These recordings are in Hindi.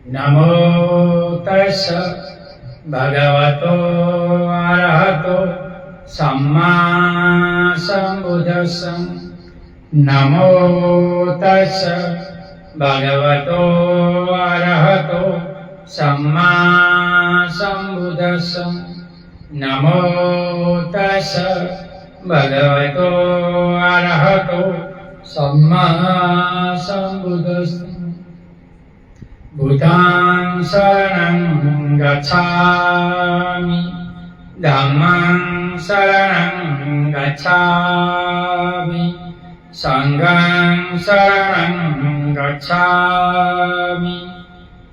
नमो तस् भगवतो अरहतो सम्मा सम्बुद्धस्स। नमो तस् भगवतो अरहतो सम्मा सम्बुद्धस्स। नमो तस् भगवतो अरहतो सम्मा सम्बुद्धस्स। बुद्धं शरणं गच्छामि, धम्मं शरणं गच्छामि, संघं शरणं गच्छामि,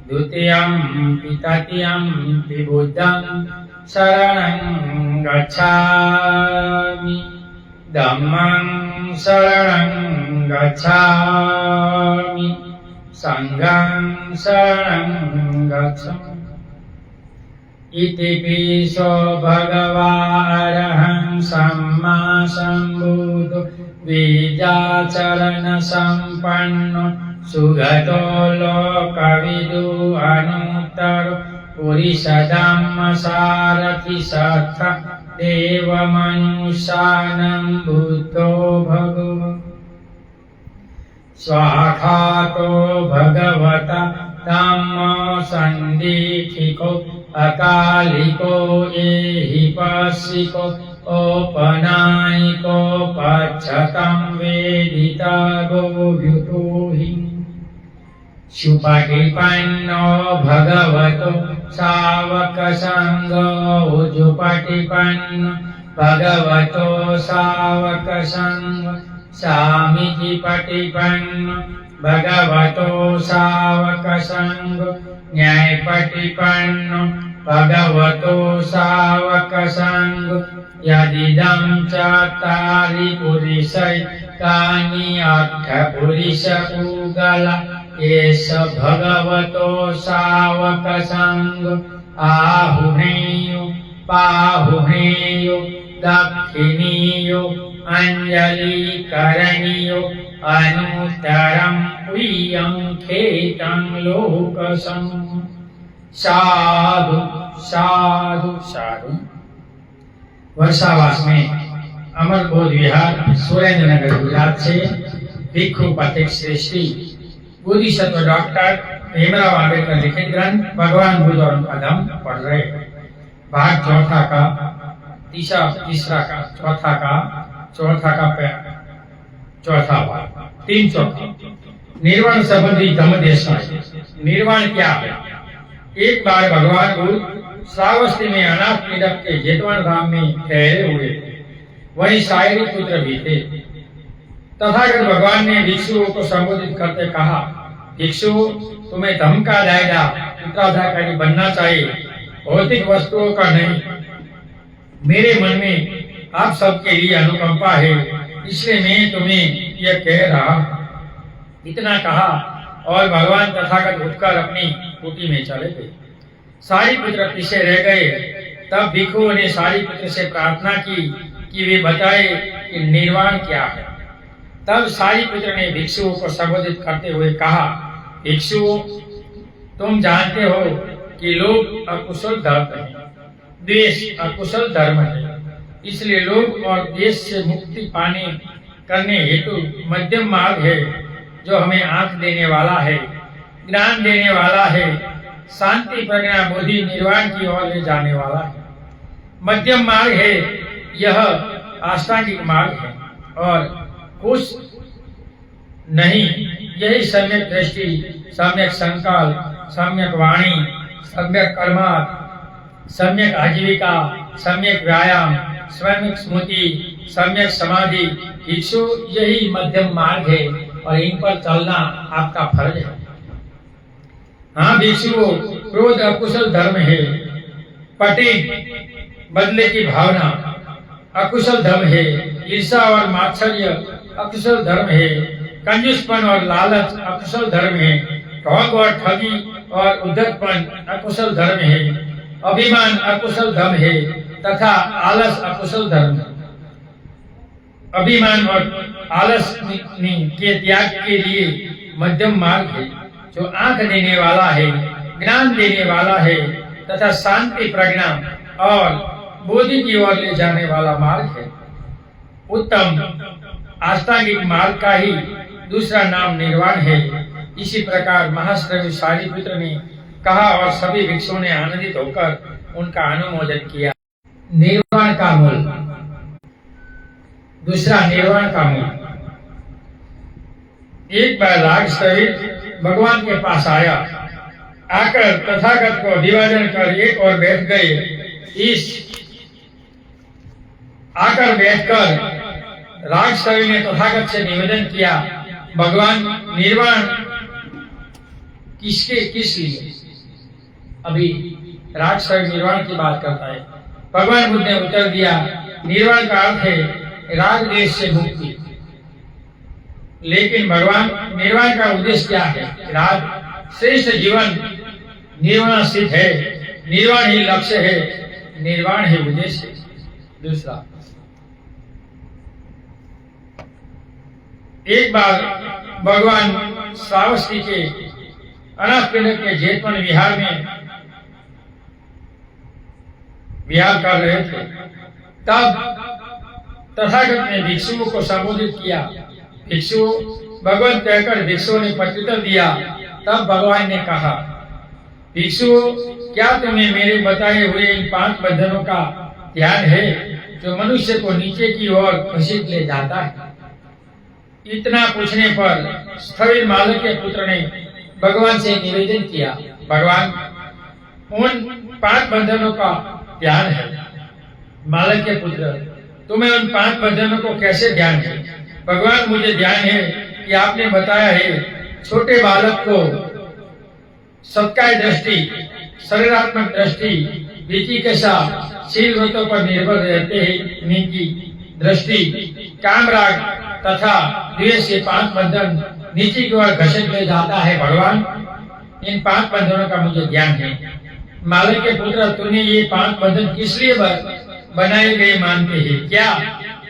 द्वितीयं तृतीयं बुद्धं शरणं गच्छामि, धम्मं शरणं गच्छामि, संघं शरणं गच्छामि। इति पिसो भगवारहं सम्मा सम्बुद्धो बीजाचरण सम्पन्नो सुगतो लोकविदु अनुत्तरो पुरुषधम्म सारथि सत्थ देवमनुष्यानं बुद्धो भगवन्। स्वाखातो भगवता धम्मो सन्दीक्षिको अकालिको एहिपस्सिको औपनायिको पच्छतं वेदिता गोव्युतोहि। सुपटिपन्नो भगवतो सावकसङ्घो जुपटिपन्नो भगवतो सावकसङ्घो सामीति पटिपन्नो भगवतो सावकसङ्घो न्यायपटिपन्नो भगवतो सावकसङ्घो। यदिदं चत्वारि पुरुषैकानि अर्थपुरुषपूगला एष भगवतो सावकसङ्घो। आहुनेयो पाहुनेयो दक्षिणीयो अंजलिकरणीयो अनुत्तरं प्रियं खेतं लोकसं। साधु साधु साधु। वर्षावास में अमर बोध विहार सुरेंद्रनगर गुजरात से भिक्षु पथिक श्रेष्ठी बोधिसत्व डॉक्टर भीमराव आंबेडकर लिखित ग्रंथ भगवान बुद्ध और उनका धम्म पढ़ रहे। भाग चौथा का चौथा का चौथा भाग 3 चौथा। निर्वाण संबंधी धम्म देशना। निर्वाण क्या है? एक बार भगवान बुद्ध श्रावस्ती में अनाथ पीड़क के जेतवन धाम में ठहरे हुए थे। वहीं शायरी पुत्र भी थे। तथागत भगवान ने भिक्षुओं को संबोधित करते कहा, भिक्षु तुम्हें धम्म का दायरा उत्तराधिकारी बनना चाहिए, भौतिक वस्तुओं का नहीं। मेरे मन में आप सबके लिए अनुकंपा है, इसलिए मैं तुम्हें यह कह रहा। इतना कहा और भगवान तथागत उठकर अपनी कुटी में चले गए। सारिपुत्र पीछे रह गए। तब भिक्षुओं ने सारिपुत्र से प्रार्थना की कि वे बताए कि निर्वाण क्या है। तब सारिपुत्र ने भिक्षुओं को संबोधित करते हुए कहा, भिक्षुओं तुम जानते हो कि लोभ अकुशल धर्म है, द्वेष अकुशल धर्म है। इसलिए लोभ और द्वेष से मुक्ति पाने करने हेतु मध्यम मार्ग है, जो हमें आंख देने वाला है, ज्ञान देने वाला है, शांति प्रज्ञा बुद्धि निर्वाण की ओर ले जाने वाला है। मध्यम मार्ग है, यह अष्टांगिक मार्ग है और कुछ नहीं। यही सम्यक दृष्टि, सम्यक संकल्प, सम्यक वाणी, सम्यक कर्म, सम्यक आजीविका, सम्यक व्यायाम, सम्यक स्मृति, सम्यक समाधि, भिक्षु यही मध्यम मार्ग है और इन पर चलना आपका फर्ज है। हाँ भिक्षुओं, क्रोध अकुशल धर्म है, पटे बदले की भावना अकुशल धर्म है, ईर्षा और मात्सर्य अकुशल धर्म है, कंजूसपन और लालच अकुशल धर्म है, ढोंग और ठगी और उद्धतपन अकुशल धर्म है, अभिमान अकुशल धर्म है तथा आलस अकुशल धर्म है। अभिमान और आलस के त्याग के लिए मध्यम मार्ग है, जो आंख देने वाला है, ज्ञान देने वाला है तथा शांति, प्रज्ञा और बोधि की ओर ले जाने वाला मार्ग है। उत्तम अष्टांगिक मार्ग का ही दूसरा नाम निर्वाण है। इसी प्रकार महाश्रवी सारिपुत्र ने कहा और सभी भिक्षुओं ने आनंदित होकर उनका अनुमोदन किया। निर्वाण का मूल। दूसरा निर्वाण का मूल। एक बार राजश्रवी भगवान के पास आया, आकर तथागत को अभिवादन कर एक और बैठ गए। आकर बैठकर राजश्रवी ने तथागत से निवेदन किया, भगवान निर्वाण किस लिए? अभी राजश्रवी निर्वाण की बात करता है। भगवान बुद्ध ने उत्तर दिया, निर्वाण का अर्थ है राग द्वेष से मुक्ति। लेकिन भगवान निर्वाण का उद्देश्य क्या है? राग श्रेष्ठ जीवन निर्वाण स्थित है, निर्वाण ही लक्ष्य है, निर्वाण ही उद्देश्य। दूसरा, एक बार भगवान श्रावस्ती के अनाथपिंड के जेतवन विहार में विहार कर रहे थे। तब तथागत ने भिक्षुओं को संबोधित किया। भिक्षु भगवान कहकर भिक्षुओं ने प्रत्युत्तर दिया। तब भगवान ने कहा, भिक्षुओं, क्या तुम्हें मेरे बताए हुए इन 5 बंधनों का ध्यान है जो मनुष्य को नीचे की ओर घसीट ले जाता है? इतना पूछने पर स्थविर मालक के पुत्र ने भगवान से निवेदन किया, भगवान, उन 5 बंधनों का ध्यान है। मालक के पुत्र, तुम्हें उन 5 बंधनों को कैसे ध्यान है? भगवान, मुझे ध्यान है कि आपने बताया है छोटे बालक को सत्काय दृष्टि, शरीरात्मक दृष्टि, विचिकित्सा, शील व्रतों पर निर्भर रहते हैं की दृष्टि, कामराग तथा द्वेष से 5 बंधन नीचे की ओर घसीट ले जाता है। भगवान, इन 5 बंधनों का मुझे ज्ञान है। मालक के पुत्र, तूने ये 5 बंधन किस लिए बनाए गए मानते हैं? क्या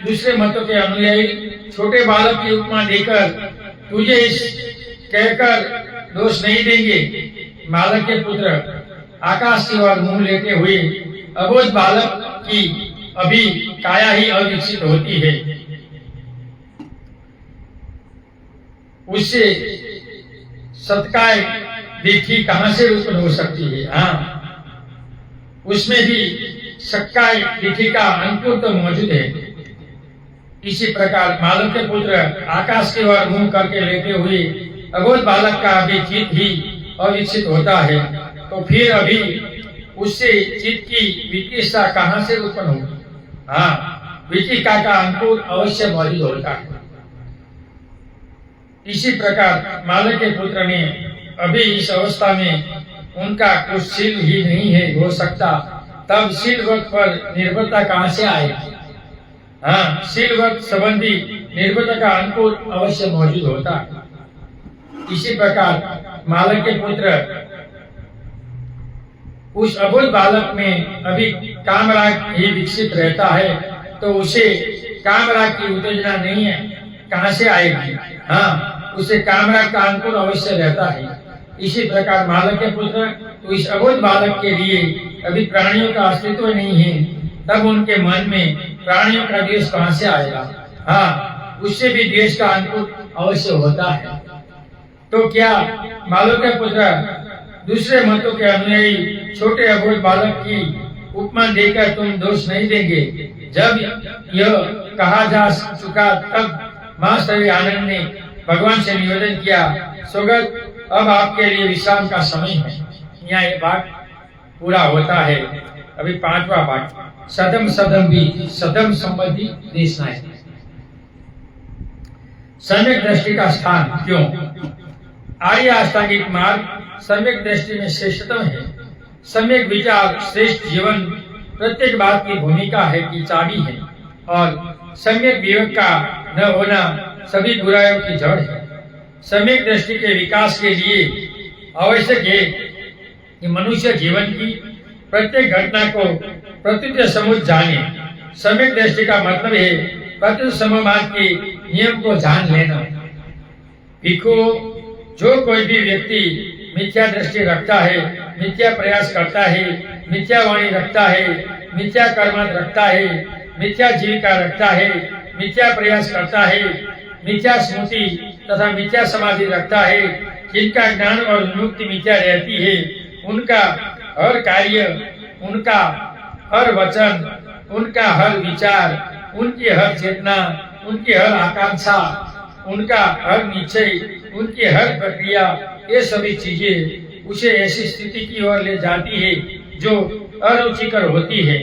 दूसरे मतों के अनुयायी छोटे बालक की उपमा देकर तुझे इस कहकर दोष नहीं देंगे? मालक के पुत्र, आकाश की ओर मुंह लेते हुए अबोध बालक की अभी काया ही अविकसित होती है, उससे सत्काय दीठी कहां से उत्पन्न हो सकती है? हाँ, उसमें भी सक्काय दीठी का अंकुर तो मौजूद है। इसी प्रकार मालक के पुत्र आकाश की ओर मुंह करके लेते हुए अबोध बालक का अभी चित्त ही अविकसित होता है, तो फिर अभी उससे चित्त की विचिकित्सा कहां से उत्पन्न होगी? हाँ, विचिकित्सा का अंकुर अवश्य मौजूद होता है। इसी प्रकार मालक के पुत्र ने अभी इस अवस्था में उनका कुछ शील ही नहीं है हो सकता, तब शील व्रत पर निर्भरता कहां से आएगी? हाँ, शील व्रत संबंधी निर्भरता का अंकुर अवश्य मौजूद होता है। इसी प्रकार मालक के पुत्र उस अबोध बालक में अभी कामराग ही विकसित रहता है, तो उसे कामराग की उत्तेजना नहीं है, कहां से आएगी? हाँ, उसे कामराग का अंकुर अवश्य रहता है। इसी प्रकार मालक के पुत्र, तो इस अबोध बालक के लिए अभी प्राणियों का अस्तित्व नहीं है, तब उनके मन में प्राणियों का द्वेष कहां से आएगा? हाँ, उससे भी द्वेष का अंकुर अवश्य होता है। तो क्या मालक के पुत्र दूसरे मतों के अनुयायी छोटे अबोध बालक की उपमा देकर तुम दोष नहीं देंगे? जब यह कहा जा चुका तब महाश्रवी आनंद ने भगवान से निवेदन किया, स्वगत, अब आपके लिए विश्राम का समय है। यहाँ ये बात पूरा होता है। अभी 5वां पाठ, सदम सदम भी सदम संबंधी देशनाएं। सम्यक दृष्टि का स्थान क्यों? आर्य अष्टांगिक मार्ग सम्यक दृष्टि में श्रेष्ठतम है। सम्यक विचार श्रेष्ठ जीवन प्रत्येक बात की भूमिका है कि चाबी है, और सम्यक विवेक का न होना सभी बुराइयों की जड़ है। सम्यक दृष्टि के विकास के लिए आवश्यक है कि मनुष्य जीवन की प्रत्येक घटना को प्रत्युत समुच जाने। सम्यक दृष्टि का मतलब है प्रत्युत सममार्ग के नियम को जान लेना। देखो, जो कोई भी व्यक्ति मिथ्या दृष्टि रखता है, मिथ्या प्रयास करता है, मिथ्या वाणी रखता है, मिथ्या कर्म रखता है, मिथ्या जीविका रखता है, मिथ्या प्रयास करता है, मिथ्या स्मृति तथा मिथ्या समाधि रखता है, जिनका ज्ञान और मुक्ति मिथ्या रहती है, उनका हर कार्य, उनका हर वचन, उनका हर विचार, उनकी हर चेतना, उनकी हर आकांक्षा, उनका हर निश्चय, उनकी हर प्रक्रिया, ये सभी चीजें उसे ऐसी स्थिति की ओर ले जाती है जो अरुचिकर होती है,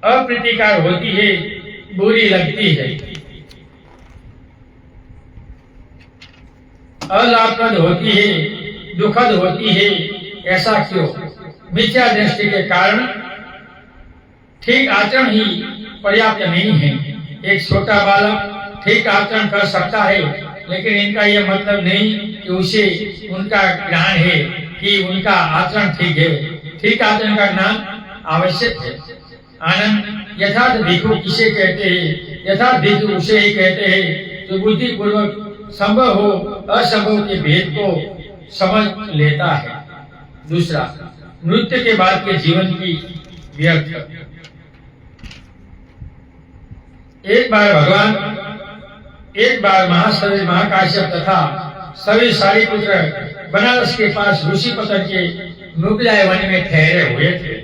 अप्रीतिकर होती है, बुरी लगती है, अलाभप्रद होती है, दुखद होती है। ऐसा क्यों? मिथ्या दृष्टि के कारण ठीक आचरण ही पर्याप्त नहीं है। एक छोटा बालक ठीक आचरण कर सकता है, लेकिन इनका यह मतलब नहीं कि उसे उनका ज्ञान है कि उनका आचरण ठीक है। ठीक आचरण का ज्ञान आवश्यक है। आनंद यथार्थ भिक्षु किसे कहते हैं? यथार्थ भिक्षु उसे ही कहते हैं जो बुद्धि पूर्वक संभव हो असंभव के भेद को समझ लेता है। दूसरा, मृत्यु के बाद के जीवन की व्यर्थ। एक बार महासवी महाकाश्यप तथा सभी सारिपुत्र बनारस के पास ऋषिपत्र के मुगलाय वन में ठहरे हुए थे।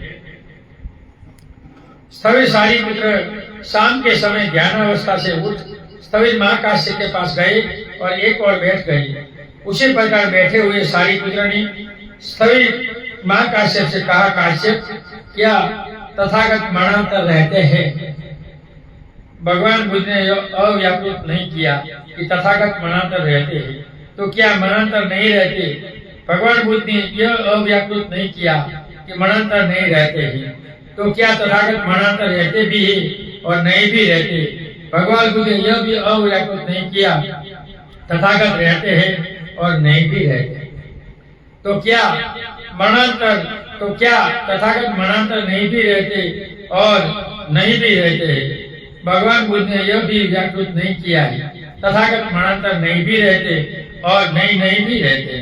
सभी सारिपुत्र शाम के समय ज्ञानावस्था से उठ स्थविर महाकाश्यप के पास गए और एक और बैठ गए। उसी प्रकार बैठे हुए सारिपुत्र ने स्थविर महाकाश्यप से कहा, काश्यप, क्या तथागत मरणांतर रहते हैं? भगवान बुद्ध ने अव्याकृत नहीं किया कि तथागत मरणांतर रहते हैं, तो क्या मरणांतर नहीं रहते? भगवान बुद्ध ने यह अव्याकृत नहीं किया कि मरणांतर नहीं रहते हैं, तो क्या तथागत मरणांतर रहते भी है और नहीं भी रहते? भगवान बुद्ध ने यह भी अव्याकृत नहीं किया तथागत रहते हैं और नहीं भी रहते, तो क्या तथागत मरणांतर नहीं भी रहते और नहीं भी रहते हैं? भगवान बुद्ध ने यह भी व्याकृत नहीं किया है तथागत मरणांतर नहीं भी रहते और नहीं भी रहते,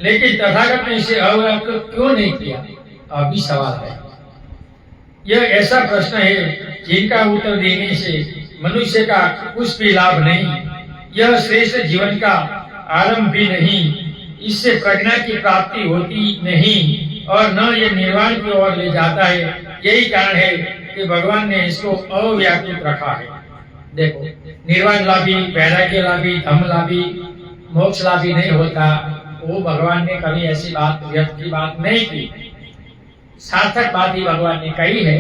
लेकिन तथागत ने इसे अव्याकृत क्यों नहीं किया? अभी सवाल है। यह ऐसा प्रश्न है जिनका उत्तर देने से मनुष्य का कुछ भी लाभ नहीं, यह श्रेष्ठ जीवन का आरंभ भी नहीं, इससे प्रज्ञा की प्राप्ति होती नहीं और न यह निर्वाण की ओर ले जाता है। यही कारण है कि भगवान ने इसको अव्याकृत रखा है। देखो, निर्वाण लाभी, वैराग्य लाभी, धम्म लाभी, मोक्ष लाभी नहीं होता, वो भगवान ने कभी ऐसी बात व्यर्थ की बात नहीं की। सार्थक बात ही भगवान ने कही है,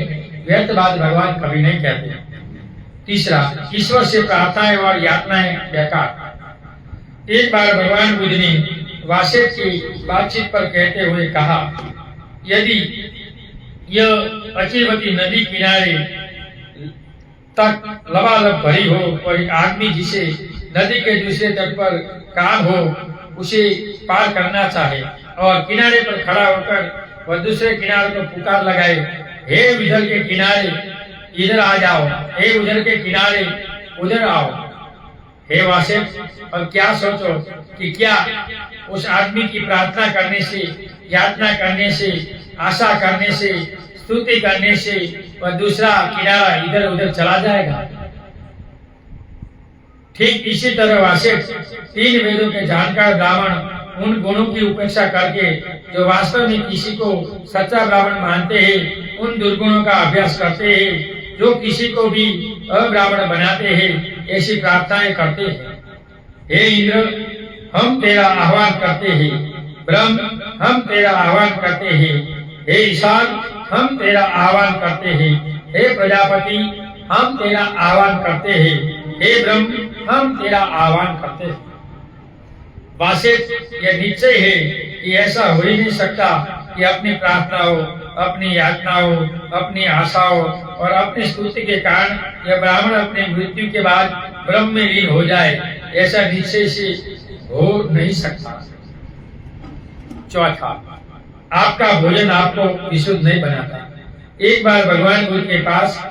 व्यर्थ बात भगवान कभी नहीं कहते। तीसरा, ईश्वर से प्रार्थनाएं और यातनाएं बेकार। एक बार भगवान बुद्ध ने वासिष्ठ की बातचीत पर कहते हुए कहा, यदि यह अचिरवती नदी किनारे तक लबालब भरी हो और एक आदमी जिसे नदी के दूसरे तट पर काम हो उसे पार करना चाहे और किनारे पर खड़ा होकर वह दूसरे किनारे को पुकार लगाए, हे इधर के किनारे इधर आ जाओ, हे उधर के किनारे उधर आओ। हे वासिष्ठ, अब क्या सोचो कि क्या उस आदमी की प्रार्थना करने से, यातना करने से, आशा करने से, स्तुति करने से वह दूसरा किनारा इधर उधर चला जाएगा? ठीक इसी तरह वासिष्ठ, तीन वेदों के जानकार ब्राह्मण उन गुणों की उपेक्षा करके जो वास्तव में किसी को सच्चा ब्राह्मण मानते हैं, उन दुर्गुणों का अभ्यास करते हैं जो किसी को भी अब्राह्मण बनाते हैं, ऐसी प्रार्थनाएं करते हैं। हे इंद्र, हम तेरा आह्वान करते हैं। ब्रह्म, हम तेरा आह्वान करते हैं। हे ईशान, हम तेरा आह्वान करते हैं। हे प्रजापति, हम तेरा आह्वान करते हैं। हे ब्रह्म, हम तेरा आह्वान करते हैं। वासिष्ठ, यह निश्चय है कि ऐसा हो ही नहीं सकता कि अपनी प्रार्थनाओं, अपनी यातनाओं, अपनी आशाओं और अपनी स्तुति के कारण यह ब्राह्मण अपनी मृत्यु के बाद ब्रह्म में लीन हो जाए। ऐसा निश्चय से हो नहीं सकता। चौथा, आपका भोजन आपको विशुद्ध नहीं बनाता। एक बार भगवान बुद्ध के पास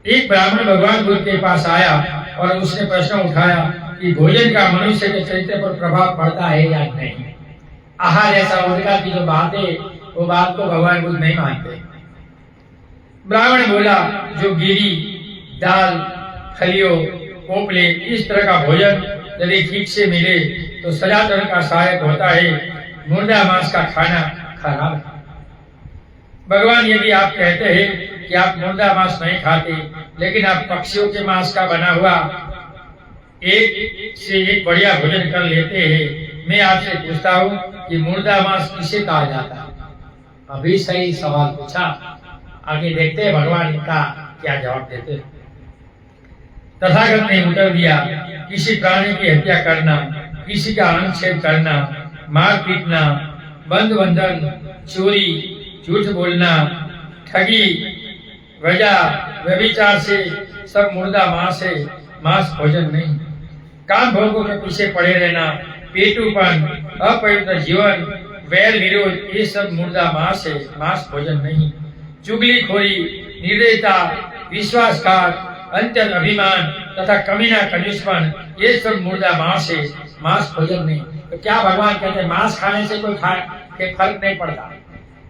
एक ब्राह्मण भगवान बुद्ध के पास आया और उसने प्रश्न उठाया कि भोजन का मनुष्य के चरित्र पर प्रभाव पड़ता है या नहीं। आहार ऐसा उनका की जो बात है वो बात को भगवान बुद्ध नहीं मानते। ब्राह्मण बोला जो गिरी, दाल, खलियों, पोपले इस तरह का भोजन यदि ठीक से मिले तो सनातन का सहायक होता है, मुर्दा मांस का खाना खराब है। भगवान यदि आप कहते हैं कि आप मुर्दा मांस नहीं खाते लेकिन आप पक्षियों के मांस का बना हुआ एक से एक बढ़िया भोजन कर लेते हैं, मैं आपसे पूछता हूँ कि मुर्दा मांस किसे कहा जाता है? अभी सही सवाल पूछा, आगे देखते हैं भगवान इनका क्या जवाब देते हैं। तथागत ने उत्तर दिया, किसी प्राणी की हत्या करना, किसी का अनुच्छेद करना, मार पीटना, बंद बंधन, चोरी, झूठ बोलना, ठगी, वजह, व्यभिचार से सब मुर्दा मांस है, मांस भोजन नहीं। काम भोगों के पीछे पड़े रहना, पेटूपन, अपवित्र जीवन, वैर विरोध ये सब मुर्दा मांस है, मांस भोजन नहीं। चुगलीखोरी, निर्दयता, विश्वासघात, अंत्यन अभिमान तथा कमीना कंजूसपन ये सब मुर्दा मांस है, मांस भोजन नहीं। तो क्या भगवान कहते हैं मांस खाने से कोई फर्क नहीं पड़ता,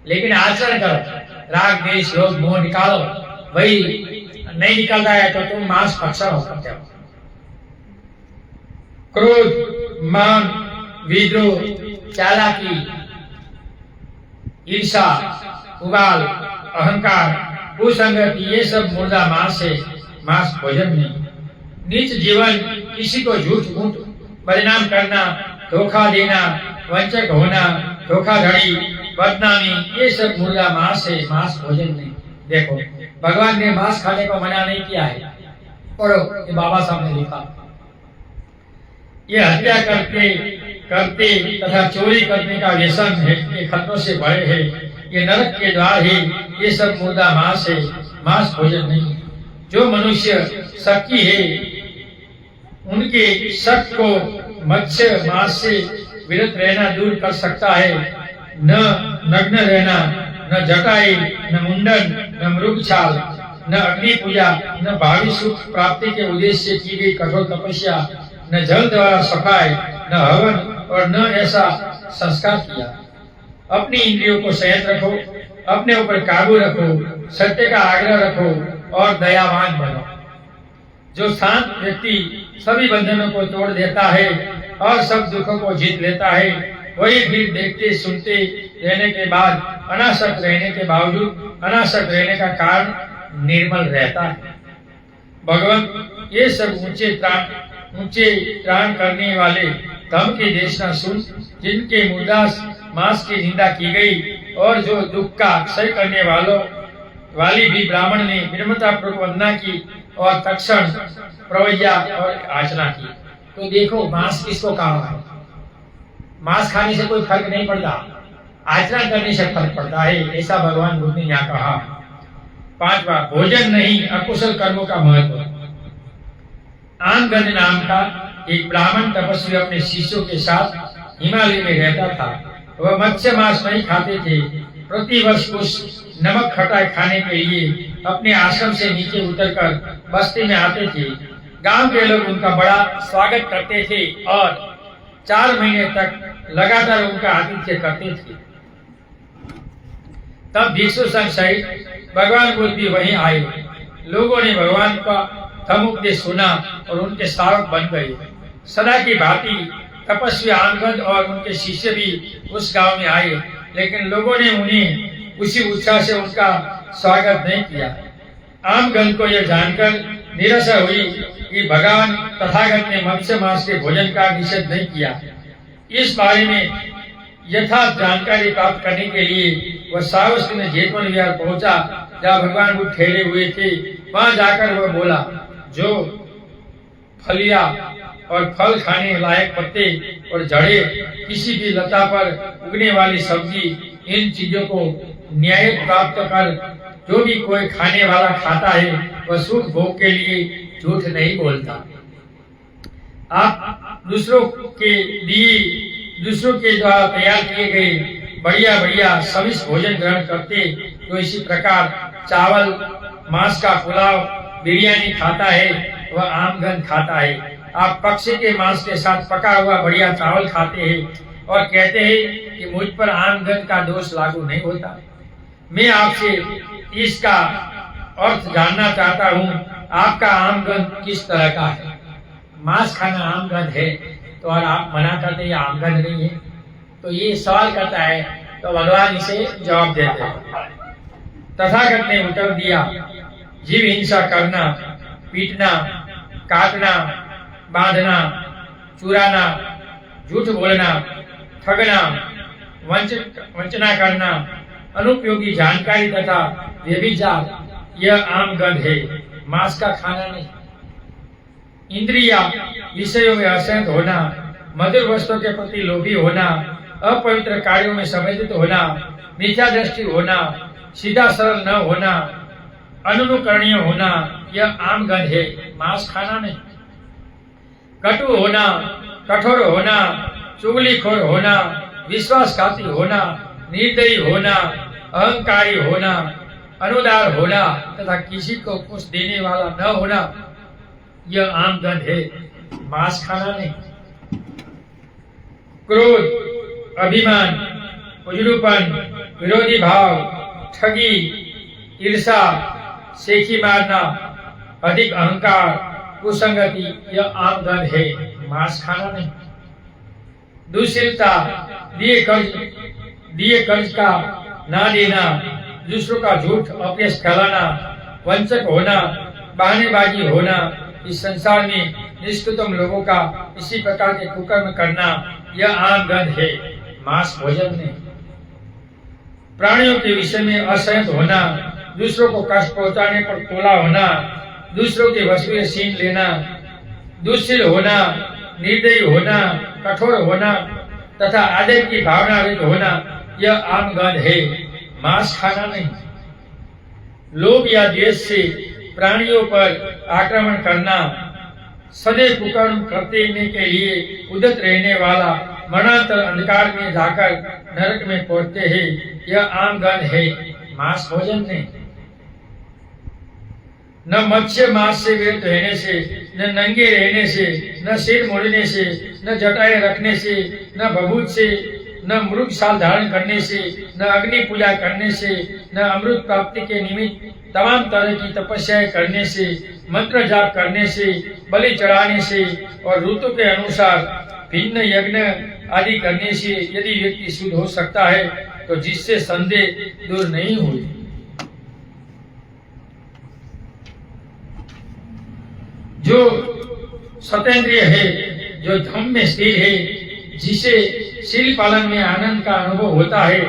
लेकिन आचरण करो, राग द्वेष लोभ मोह निकालो, वही नहीं निकलता है तो तुम मांस भक्षण हो सकते हो। क्रोध, मान, विद्रोह, चालाकी, ईर्षा, उबाल, अहंकार, कुसंगति ये सब मुर्दा मांस है, मांस भोजन नहीं। नीच जीवन, किसी को झूठ मूठ बदनाम करना, धोखा देना, वंचक होना, धोखाधड़ी, बदनामी ये सब मुर्दा मांस है, मांस भोजन नहीं। देखो भगवान ने मांस खाने को मना नहीं किया है, पढ़ो ये बाबा साहब ने लिखा। ये हत्या करते करते तथा चोरी करने का व्यसन है, ये खतरों से बड़े है, ये नरक के द्वार है, ये सब मुर्दा मांस है, मांस भोजन नहीं। जो मनुष्य शक्की है उनके शक को मत्स्य मांस से विरत रहना दूर कर सकता है। न नग्न रहना, न जटाई, न मुंडन, न मृगछाल, न अग्नि पूजा, न भावी सुख प्राप्ति के उद्देश्य से की गई कठोर तपस्या, न जल द्वारा सफाई, न हवन और न ऐसा संस्कार किया। अपनी इंद्रियों को संयत रखो, अपने ऊपर काबू रखो, सत्य का आग्रह रखो और दयावान बनो। जो शांत व्यक्ति सभी बंधनों को तोड़ देता है और सब दुखों को जीत लेता है, वही फिर देखते सुनते रहने के बाद, अनासक्त रहने के बावजूद, अनासक्त रहने का कारण निर्मल रहता है। भगवत ये सब ऊंचे त्राण करने वाले धम की देशना सुन, जिनके मुर्दा मांस की निंदा की गई और जो दुख का क्षय करने वाली भी ब्राह्मण ने विनम्रता पूर्वक वंदना की और तक्षण प्रवैया और आचना की। तो देखो मांस किसको कहा है? मांस खाने से कोई फर्क नहीं पड़ता, आचरण करने से फर्क पड़ता है, ऐसा भगवान बुद्ध ने यहाँ कहा। पांचवा, भोजन नहीं अकुशल कर्मों का महत्व। आमगंज नाम का एक ब्राह्मण तपस्वी अपने शिष्यों के साथ हिमालय में रहता था। वह मत्स्य मांस नहीं खाते थे। प्रतिवर्ष कुछ नमक खटाई खाने के लिए अपने आश्रम से नीचे उतरकर बस्ती में आते थे। गांव के लोग उनका बड़ा स्वागत करते थे और 4 महीने तक लगातार उनका आतिथ्य करते थे। तब भिक्षु संघ सहित भगवान बुद्ध भी वहीं आए। लोगों ने भगवान का धम्म उपदेश सुना और उनके श्रावक बन गए। सदा की भांति तपस्वी आमगंज और उनके शिष्य भी उस गांव में आए, लेकिन लोगों ने उन्हें उसी उत्साह से उनका स्वागत नहीं किया। आमगंज को यह जानकर निराशा हुई कि भगवान तथागत ने मत्स्य मांस के भोजन का निषेध नहीं किया। इस बारे में यथार्थ जानकारी प्राप्त करने के लिए वह सावस्ती में जेतवन विहार पहुंचा, जहाँ भगवान बुद्ध ठहरे हुए थे। वहां जाकर वह बोला, जो फलिया और फल खाने लायक पत्ते और जड़े, किसी भी लता पर उगने वाली सब्जी, इन चीजों को न्याय प्राप्त कर जो भी कोई खाने वाला खाता है वह सुख भोग के लिए झूठ नहीं बोलता। आप दूसरों के द्वारा तैयार किए गए बढ़िया बढ़िया सविष्ट भोजन ग्रहण करते, तो इसी प्रकार चावल मांस का पुलाव बिरयानी खाता है वह आमगंज खाता है। आप पक्षी के मांस के साथ पका हुआ बढ़िया चावल खाते हैं, और कहते हैं कि मुझ पर आमगंध का दोष लागू नहीं होता। मैं आपसे इसका अर्थ जानना चाहता हूँ, आपका आमगंध किस तरह का है? मांस खाना आमगंध है तो और आप मना करते ये आमगंध नहीं है, तो ये सवाल करता है। तो भगवान इसे जवाब देते हैं। तथागत ने उत्तर दिया, जीव हिंसा करना, पीटना, काटना, बांधना, चुराना, झूठ बोलना, ठगना, वंचना करना, अनुपयोगी जानकारी तथा व्यभिचार यह आम गंध है, मांस का खाना नहीं। इंद्रिया विषयों में असंत होना, मधुर वस्तुओं के प्रति लोभी होना, अपवित्र कार्यों में संबंधित होना, मिथ्या दृष्टि होना, सीधा सरल न होना, अनुकरणीय होना यह आम गंध है, मांस खाना नहीं। कटु होना, कठोर होना, चुगलीखोर होना, विश्वासघाती होना, निर्दयी होना, अहंकारी होना, अनुदार होना तथा किसी को कुछ देने वाला न होना यह आम गंध है, मांस खाना नहीं। क्रोध, अभिमान, उजड़ूपन, विरोधी भाव, ठगी, ईर्षा, सेखी मारना, अधिक अहंकार, कुसंगति यह आम गंध है, मांस खाना नहीं। दुशीलता, दिए कर्ज का ना देना, दूसरों का झूठ अपयश फैलाना, वंचक होना, बहानेबाजी होना, इस संसार में निष्ठुरतम लोगों का इसी प्रकार के कुकर्म करना यह आम गंध है, मांस भोजन नहीं। प्राणियों के विषय में असहज होना, दूसरों को कष्ट पहुंचाने पर तोला होना, दूसरों के वश में सीन लेना, दुशील होना, निर्दयी होना, कठोर होना तथा आदर की भावना रहित होना यह आम गंध है, मांस खाना नहीं। लोभ या द्वेष से प्राणियों पर आक्रमण करना, सदैव कुकर्म करते के लिए उद्यत रहने वाला मरणांतर अंधकार में जाकर नरक में पहुंचते हैं, यह आम गंध है, मांस भोजन नहीं। न मत्स्य मांस से व्यर्थ रहने से, न नंगे रहने से, न सिर मोड़ने से, न जटाएं रखने से, न भभूत से, न मृग साल धारण करने से, न अग्नि पूजा करने से, न अमृत प्राप्ति के निमित्त तमाम तरह की तपस्याएं करने से, मंत्र जाप करने से, बलि चढ़ाने से और ऋतु के अनुसार भिन्न यज्ञ आदि करने से यदि व्यक्ति शुद्ध हो सकता है तो जिससे संदेह दूर नहीं हुई। जो सतेंद्रिय है, जो धम्म में स्थिर है, जिसे शील पालन में आनंद का अनुभव होता है,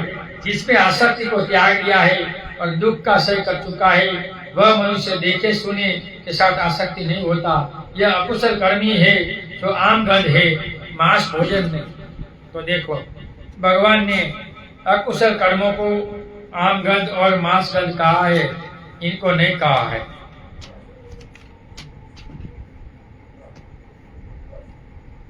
जिसमें आसक्ति को त्याग दिया है और दुख का सह कर चुका है, वह मनुष्य देखे सुने के साथ आसक्ति नहीं होता। यह अकुशल कर्मी है जो आम गंध है, मांस भोजन में। तो देखो भगवान ने अकुशल कर्मों को आम गंध और मांस गंध कहा है, इनको नहीं कहा है।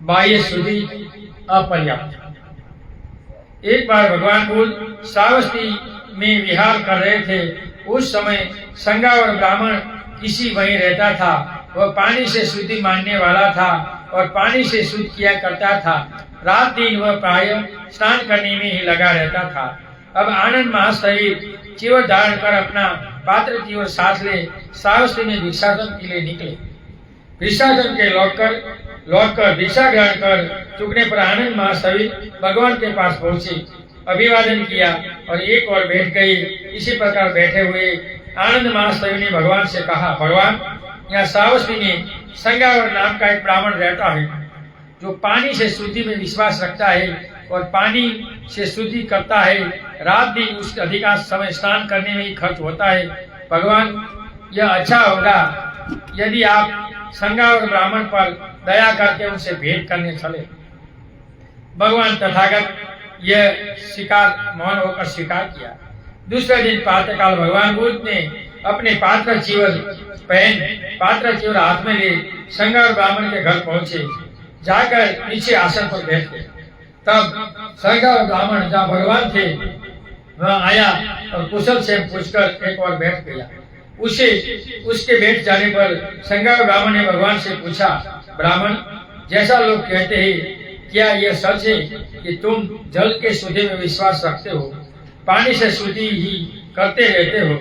बाह्य शुद्धि अपर्याप्त। एक बार भगवान बुद्ध श्रावस्ती में विहार कर रहे थे। उस समय संगा और ब्राह्मण किसी वहीं रहता था। वह पानी से शुद्धि मानने वाला था और पानी से शुद्ध किया करता था। रात दिन वह प्रायः स्नान करने में ही लगा रहता था। अब आनंद महासहित चीवर धारण कर अपना पात्र की ओर साथ ले श्रावस्ती में भिक्षाटन के लिए निकले। भिक्षाटन के लौटकर भिक्षा ग्रहण कर चुकने पर आनंद महासहित भगवान के पास पहुंचे, अभिवादन किया और एक और बैठ गए। इसी प्रकार बैठे हुए आनंद महासहित ने भगवान से कहा, भगवान, यहाँ श्रावस्ती में संगावर नाम का एक ब्राह्मण रहता है जो पानी से शुद्धि में विश्वास रखता है और पानी से शुद्धि करता है। रात दिन उसका अधिकांश समय स्नान करने में ही खर्च होता है। भगवान, यह अच्छा होगा यदि आप संगावर ब्राह्मण पर दया करके उनसे भेंट करने चले। भगवान तथागत यह स्वीकार मौन होकर स्वीकार किया। दूसरे दिन प्रातःकाल भगवान बुद्ध ने अपने पात्र चीवर हाथ में ले संगावर ब्राह्मण के घर पहुंचे। जाकर नीचे आसन पर बैठ गए। तब संगावर ब्राह्मण जहाँ भगवान थे वहाँ आया और कुशल से पूछकर एक और बैठ गया। उसके बैठ जाने पर संगावर ब्राह्मण ने भगवान से पूछा, ब्राह्मण, जैसा लोग कहते हैं क्या यह सच है कि तुम जल के शुद्धि में विश्वास रखते हो, पानी से शुद्धि ही करते रहते हो?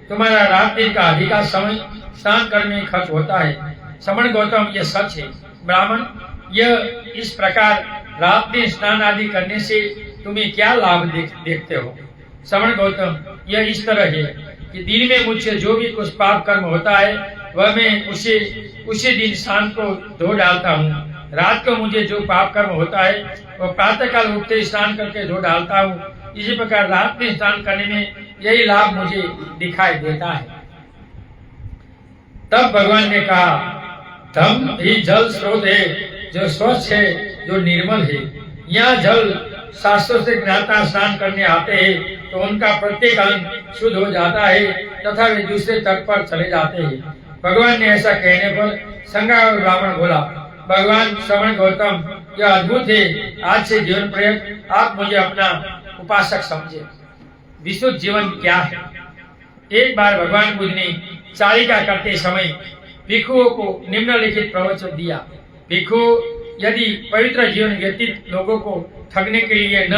तुम्हारा रात दिन का अधिकांश समय स्नान करने में खर्च होता है। श्रमण गौतम, यह सच है। ब्राह्मण, यह इस प्रकार रात दिन स्नान आदि करने से तुम्हें क्या लाभ देखते हो? श्रमण गौतम, यह इस तरह है कि दिन में मुझसे जो भी कुछ पाप कर्म होता है वह मैं उसी दिन शाम को धो डालता हूँ। रात को मुझे जो पाप कर्म होता है वह प्रातः काल उठते स्नान करके धो डालता हूँ। इसी प्रकार रात में स्नान करने में यही लाभ मुझे दिखाई देता है। तब भगवान ने कहा, धम्म ही जल स्रोत है जो स्वच्छ है, जो निर्मल है। यहाँ जल शास्त्रों से ज्ञाता स्नान करने आते हैं तो उनका प्रत्येक अंग शुद्ध हो जाता है तथा वे दूसरे तट पर चले जाते हैं। भगवान ने ऐसा कहने पर संगा और ब्राह्मण बोला, भगवान श्रवण गौतम, यह अद्भुत है। आज से जीवन पर्यंत आप मुझे अपना उपासक समझे। विशुद्ध जीवन क्या है? एक बार भगवान बुद्ध ने चारिका करते समय भिक्षुओं को निम्नलिखित प्रवचन दिया। भिक्षु यदि पवित्र जीवन व्यतीत लोगों को ठगने के लिए, न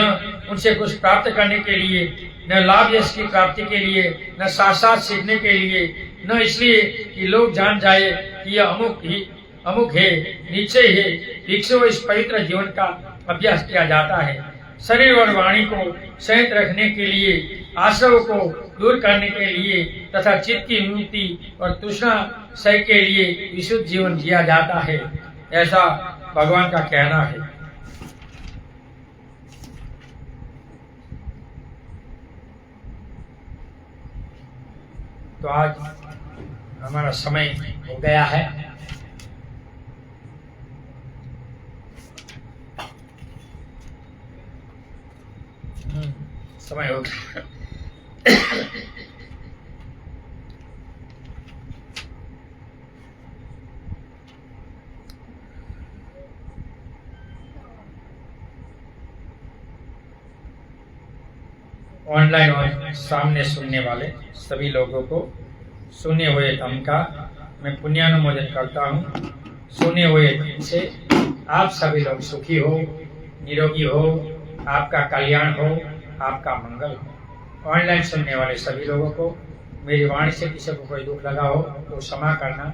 उनसे कुछ प्राप्त करने के लिए, न लाभ यश की प्राप्ति के लिए, न साक्षात सीखने के लिए, न इसलिए कि लोग जान जाए कि यह अमुक है, निश्चय है, भिक्षु इस पवित्र जीवन का अभ्यास किया जाता है। शरीर और वाणी को संयत रखने के लिए, आश्रव को दूर करने के लिए तथा चित्त की मुक्ति और तृष्णा क्षय के लिए विशुद्ध जीवन जिया जाता है, ऐसा भगवान का कहना है। तो आज हमारा समय हो गया है। समय हो गया। ऑनलाइन और सामने सुनने वाले सभी लोगों को सुने हुए धम्म का मैं पुण्यानुमोदन करता हूँ। सुने हुए धम्म से आप सभी लोग सुखी हो, निरोगी हो, आपका कल्याण हो, आपका मंगल हो। ऑनलाइन सुनने वाले सभी लोगों को मेरी वाणी से किसी को कोई दुख लगा हो तो क्षमा करना,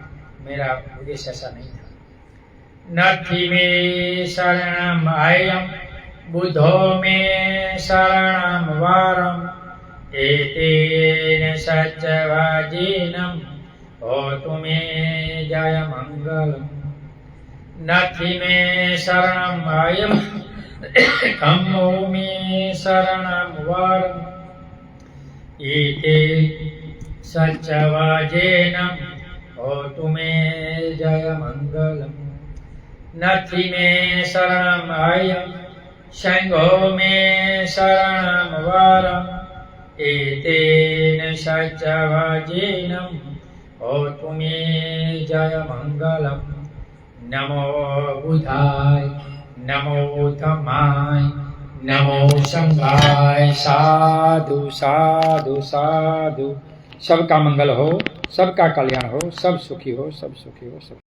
मेरा उद्देश्य ऐसा नहीं था। नथि मे शरणम आयम बुद्धो मे शरणम वारम एतेन सच्चवाजिनं होतु मे जय मंगलम्। नथि मे शरणम आयम धम्मो मे शरणम वारम एते सच्चवाजिनं होतु मे जय मंगलम्। नथि मे शरणम आयम संघो मे शरणम वारम एतेन सच्चवाजिनं होतु मे जय मंगलम्। नमो बुद्धाय, नमो धम्माय, नमो संघाय। साधु साधु साधु। सबका मंगल हो, सबका कल्याण हो, सब सुखी हो, सब सुखी हो, सब